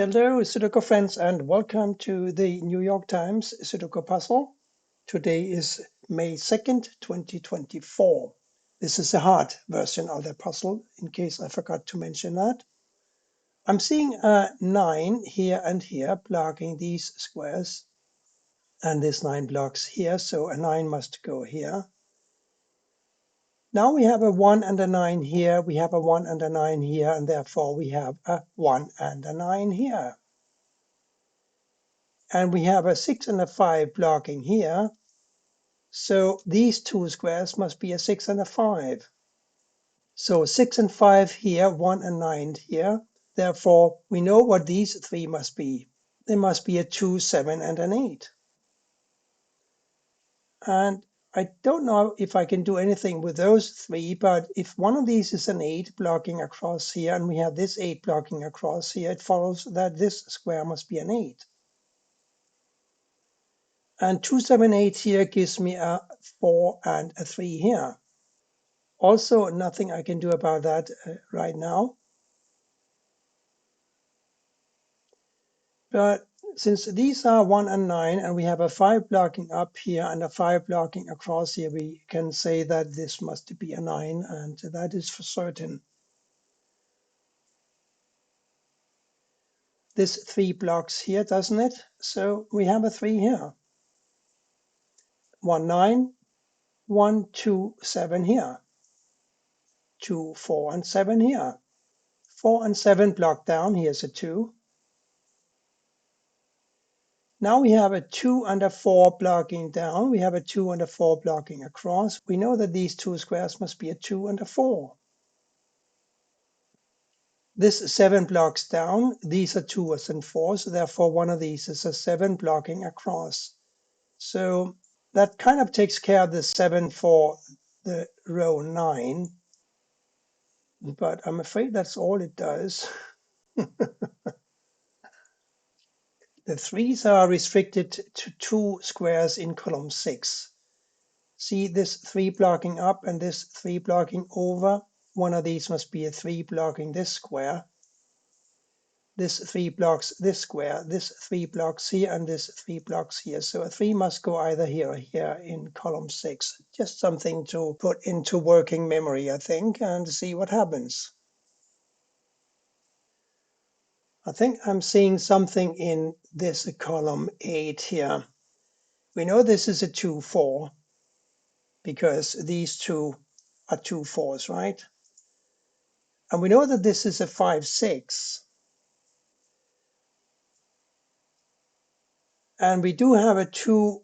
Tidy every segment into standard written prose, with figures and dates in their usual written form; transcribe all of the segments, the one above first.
Hello, Sudoku friends, and welcome to the New York Times Sudoku puzzle. Today is May 2nd, 2024. This is the hard version of the puzzle, in case I forgot to mention that. I'm seeing a 9 here and here blocking these squares, and this 9 blocks here, so a 9 must go here. Now we have a 1 and a 9 here, we have a 1 and a 9 here, and therefore we have a 1 and a 9 here. And we have a 6 and a 5 blocking here. So these two squares must be a 6 and a 5. So 6 and 5 here, 1 and 9 here. Therefore, we know what these three must be. They must be a 2, 7, and an 8. And I don't know if I can do anything with those three, but if one of these is an 8 blocking across here, and we have this 8 blocking across here, it follows that this square must be an 8. And 2, 7, 8 here gives me a 4 and a 3 here. Also, nothing I can do about that right now. But since these are 1 and 9, and we have a 5 blocking up here and a 5 blocking across here, we can say that this must be a 9, and that is for certain. This 3 blocks here, doesn't it? So we have a 3 here. 1, 9, 1, 2, 7 here. 2, 4, and 7 here. 4 and 7 block down. Here's a 2. Now we have a 2 and a 4 blocking down. We have a 2 and a 4 blocking across. We know that these two squares must be a 2 and a 4. This 7 blocks down. These are 2s and 4s. Therefore, one of these is a 7 blocking across. So that kind of takes care of the 7 for the row 9. But I'm afraid that's all it does. The 3s are restricted to 2 squares in column 6. See this 3 blocking up and this 3 blocking over. One of these must be a 3 blocking this square. This 3 blocks this square. This 3 blocks here and this 3 blocks here. So a 3 must go either here or here in column 6. Just something to put into working memory, I think, and see what happens. I think I'm seeing something in this column 8 here. We know this is a 2, 4 because these two are 2 4s, right? And we know that this is a 5, 6. And we do have a 2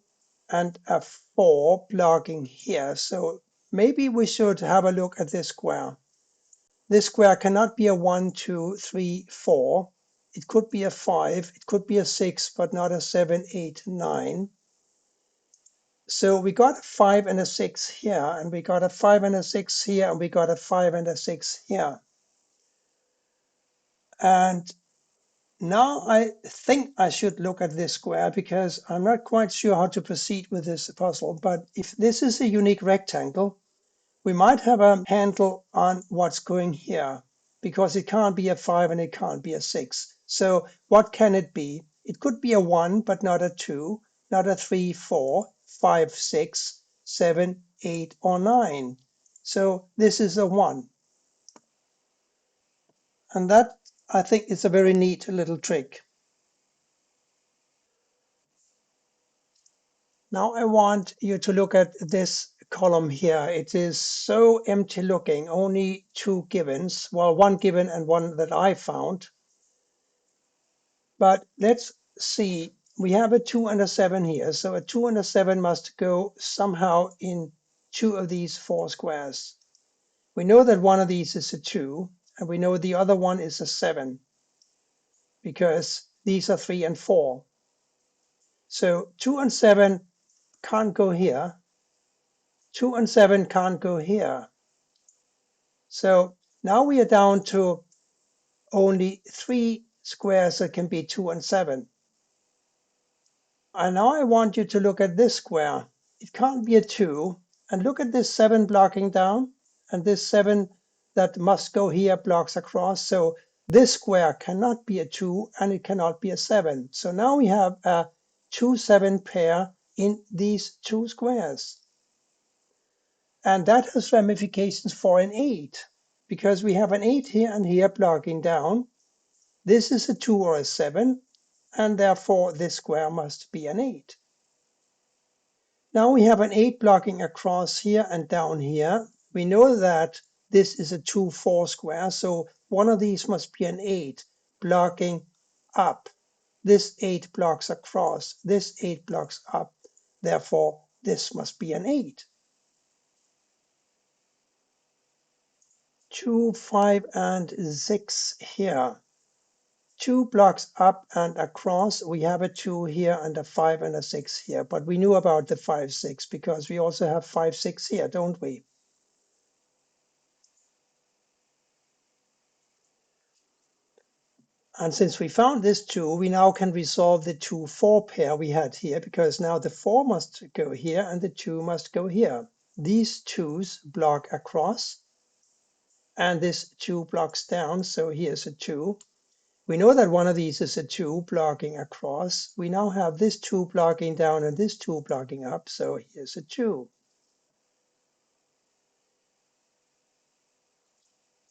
and a 4 blocking here. So maybe we should have a look at this square. This square cannot be a 1, 2, 3, 4. It could be a 5, it could be a 6, but not a 7, 8, 9. So we got a 5 and a 6 here, and we got a 5 and a 6 here, and we got a 5 and a 6 here. And now I think I should look at this square because I'm not quite sure how to proceed with this puzzle. But if this is a unique rectangle, we might have a handle on what's going here because it can't be a 5 and it can't be a 6. So what can it be? It could be a 1, but not a 2, not a 3, 4, 5, 6, 7, 8, or 9. So this is a 1. And that, I think, is a very neat little trick. Now I want you to look at this column here. It is so empty looking, only 2 givens. Well, 1 given and 1 that I found. But let's see, we have a 2 and a 7 here. So a 2 and a 7 must go somehow in 2 of these 4 squares. We know that one of these is a 2, and we know the other one is a 7, because these are 3 and 4. So 2 and 7 can't go here. 2 and 7 can't go here. So now we are down to only 3 squares that can be 2 and 7. And now I want you to look at this square. It can't be a 2. And look at this 7 blocking down, and this 7 that must go here blocks across. So This square cannot be a 2 and it cannot be a 7. So now we have a 2-7 pair in these two squares. And that has ramifications for an 8, because we have an 8 here and here blocking down. This is a 2 or a 7, and therefore this square must be an 8. Now we have an 8 blocking across here and down here. We know that this is a 2-4 square, so one of these must be an 8 blocking up. This 8 blocks across, this 8 blocks up. Therefore, this must be an 8. 2, 5, and 6 here. 2 blocks up and across, we have a 2 here and a 5 and a 6 here. But we knew about the 5, 6 because we also have 5, 6 here, don't we? And since we found this 2, we now can resolve the 2, 4 pair we had here, because now the 4 must go here and the 2 must go here. These 2's block across, and this 2 blocks down, so here's a 2. We know that one of these is a 2 blocking across. We now have this 2 blocking down and this 2 blocking up, so here's a 2.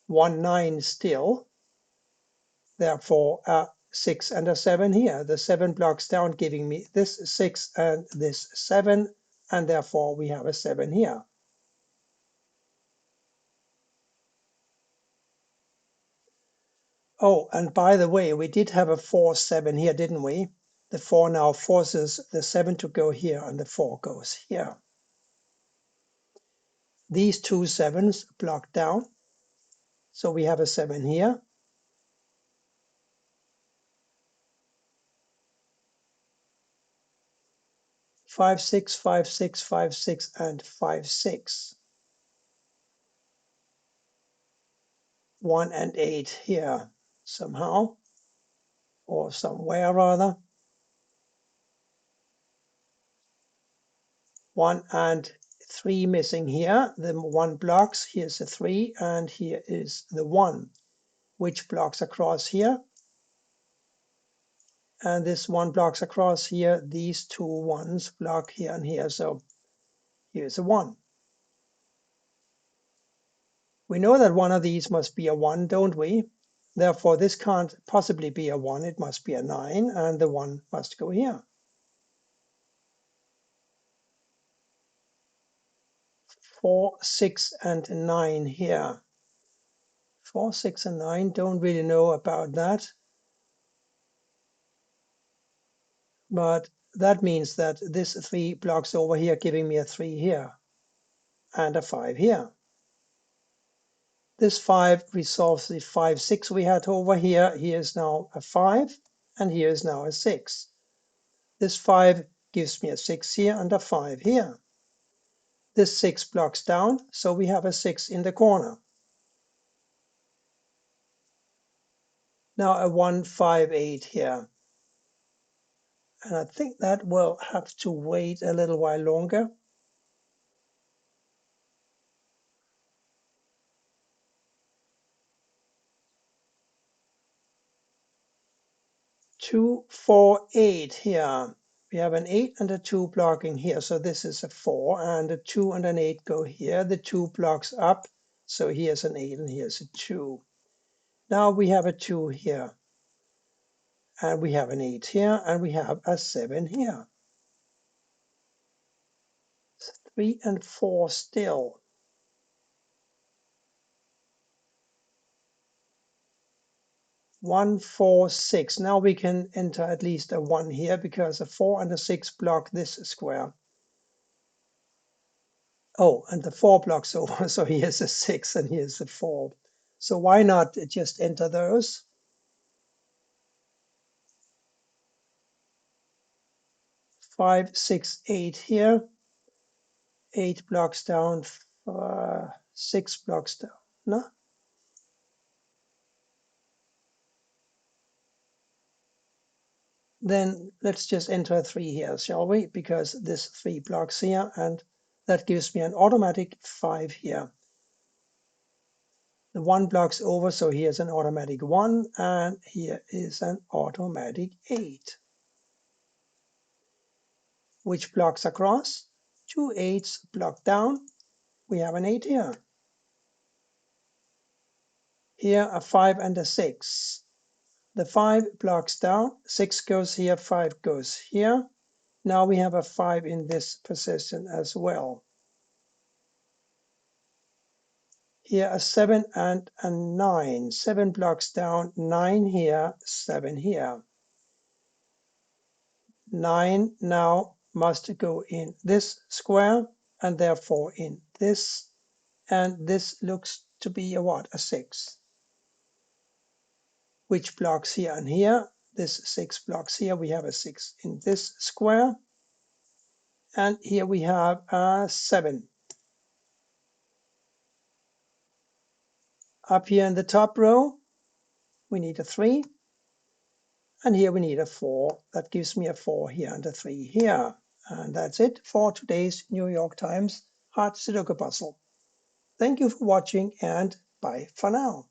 1, 9 still, therefore a 6 and a 7 here. The 7 blocks down, giving me this 6 and this 7, and therefore we have a 7 here. Oh, and by the way, we did have a 4, 7 here, didn't we? The 4 now forces the 7 to go here, and the 4 goes here. These two 7's block down, so we have a 7 here. Five, 6, 5, 6, 5, 6, and 5, 6. 1 and 8 here somehow, or somewhere rather. 1 and 3 missing here. The 1 blocks. Here's a 3, and here is the 1, which blocks across here. And this 1 blocks across here. These two 1's block here and here. So here's a 1. We know that one of these must be a 1, don't we? Therefore, this can't possibly be a 1. It must be a 9, and the 1 must go here. 4, 6, and 9 here. 4, 6, and 9, don't really know about that. But that means that this 3 blocks over here, giving me a 3 here and a 5 here. This 5 resolves the 5, 6 we had over here. Here is now a 5, and here is now a 6. This 5 gives me a 6 here and a 5 here. This 6 blocks down, so we have a 6 in the corner. Now a 1, 5, 8 here. And I think that will have to wait a little while longer. 2, 4, 8 here. We have an 8 and a 2 blocking here, so this is a 4, and a 2 and an 8 go here. The 2 blocks up, so here's an 8 and here's a 2. Now we have a 2 here, and we have an 8 here, and we have a 7 here. 3 and 4 still. 1, 4, 6. Now we can enter at least a 1 here, because a 4 and a 6 block this square. Oh, and the 4 blocks over, so here's a 6 and here's a 4. So why not just enter those? 5, 6, 8 here. 8 blocks down, 6 blocks down. No? Then let's just enter a 3 here, shall we? Because this 3 blocks here, and that gives me an automatic 5 here. The 1 blocks over, so here's an automatic 1, and here is an automatic 8. Which blocks across? 2 8s block down. We have an 8 here. Here a 5 and a 6. The 5 blocks down, 6 goes here, 5 goes here. Now we have a 5 in this position as well. Here a 7 and a 9. 7 blocks down, 9 here, 7 here. 9 now must go in this square and therefore in this. And this looks to be a what? A 6. Which blocks here and here? This 6 blocks here. We have a 6 in this square. And here we have a 7. Up here in the top row, we need a 3. And here we need a 4. That gives me a 4 here and a 3 here. And that's it for today's New York Times Hard Sudoku puzzle. Thank you for watching and bye for now.